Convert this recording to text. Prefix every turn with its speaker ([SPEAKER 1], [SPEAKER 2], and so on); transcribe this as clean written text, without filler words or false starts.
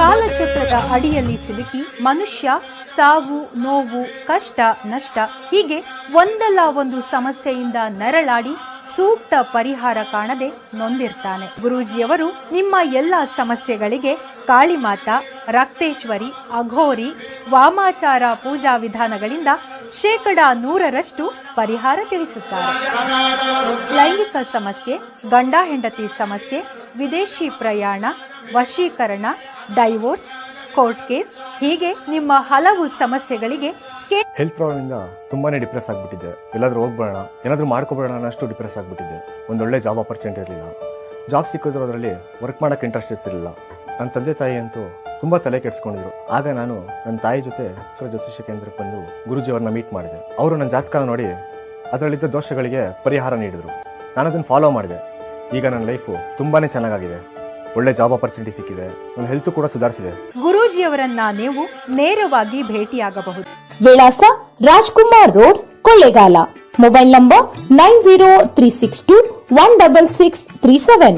[SPEAKER 1] ಕಾಲಚಕ್ರದ ಅಡಿಯಲ್ಲಿ ಸಿಲುಕಿ ಮನುಷ್ಯ ಸಾವು, ನೋವು, ಕಷ್ಟ, ನಷ್ಟ ಹೀಗೆ ಒಂದಲ್ಲ ಒಂದು ಸಮಸ್ಯೆಯಿಂದ ನರಳಾಡಿ ಸೂಕ್ತ ಪರಿಹಾರ ಕಾಣದೆ ನೊಂದಿರ್ತಾನೆ. ಗುರೂಜಿಯವರು ನಿಮ್ಮ ಎಲ್ಲ ಸಮಸ್ಯೆಗಳಿಗೆ ಕಾಳಿಮಾತಾ, ರಕ್ತೇಶ್ವರಿ, ಅಘೋರಿ, ವಾಮಾಚಾರ ಪೂಜಾ ವಿಧಾನಗಳಿಂದ 100% ಪರಿಹಾರ ತಿಳಿಸುತ್ತಾರೆ. ಲೈಂಗಿಕ ಸಮಸ್ಯೆ, ಗಂಡ ಹೆಂಡತಿ ಸಮಸ್ಯೆ, ವಿದೇಶಿ ಪ್ರಯಾಣ, ವಶೀಕರಣ, ಡೈವೋರ್ಸ್, ಕೋರ್ಟ್ ಕೇಸ್ ಹೀಗೆ ನಿಮ್ಮ ಹಲವು ಸಮಸ್ಯೆಗಳಿಗೆ
[SPEAKER 2] ಹೆಲ್ತ್ ಪ್ರಾಬ್ಲಮ್ ಇಂದ ತುಂಬಾನೇ ಡಿಪ್ರೆಸ್ ಆಗ್ಬಿಟ್ಟಿದ್ದೆ. ಎಲ್ಲಾದ್ರೂ ಹೋಗ್ಬೇಡ, ಏನಾದ್ರೂ ಮಾಡ್ಕೋಬೇಡ ಅನ್ನಷ್ಟು ಡಿಪ್ರೆಸ್ ಆಗ್ಬಿಟ್ಟಿದ್ದೆ. ಒಂದೊಳ್ಳೆ ಜಾಬ್ ಆಪರ್ಚುನಿಟಿ ಇರಲಿಲ್ಲ. ಜಾಬ್ ಸಿಕ್ಕಿದ್ರು ಅದರಲ್ಲಿ ವರ್ಕ್ ಮಾಡಕ್ಕೆ ಇಂಟ್ರೆಸ್ಟ್ ಇರ್ತಿರ್ಲಿಲ್ಲ. ನನ್ನ ತಂದೆ ತಾಯಿ ಅಂತೂ ತುಂಬಾ ತಲೆ ಕೆಡಿಸ್ಕೊಂಡಿದ್ರು. ಆಗ ನಾನು ನನ್ನ ತಾಯಿ ಜೊತೆ ಜ್ಯೋತಿಷ್ಯ ಕೇಂದ್ರಕ್ಕೆ ಬಂದು ಗುರುಜಿ ಅವ್ರನ್ನ ಮೀಟ್ ಮಾಡಿದೆ. ಅವರು ನನ್ನ ಜಾತಕ ನೋಡಿ ಅದರಲ್ಲಿದ್ದ ದೋಷಗಳಿಗೆ ಪರಿಹಾರ ನೀಡಿದ್ರು. ನಾನು ಅದನ್ನು ಫಾಲೋ ಮಾಡಿದೆ. ಈಗ ನನ್ನ ಲೈಫು ತುಂಬಾನೇ ಚೆನ್ನಾಗಿದೆ. ಒಳ್ಳೆ ಜಾಬ್ ಆಪರ್ಚುನಿಟಿ ಸಿಕ್ಕಿದೆ. ನನ್ನ ಹೆಲ್ತ್ ಕೂಡ ಸುಧಾರಿಸಿದೆ.
[SPEAKER 1] ಗುರೂಜಿಯವರನ್ನ ನೀವು ನೇರವಾಗಿ ಭೇಟಿಯಾಗಬಹುದು.
[SPEAKER 3] ವಿಳಾಸ Rajkumar road, Kollegal. Mobile number 9036216637.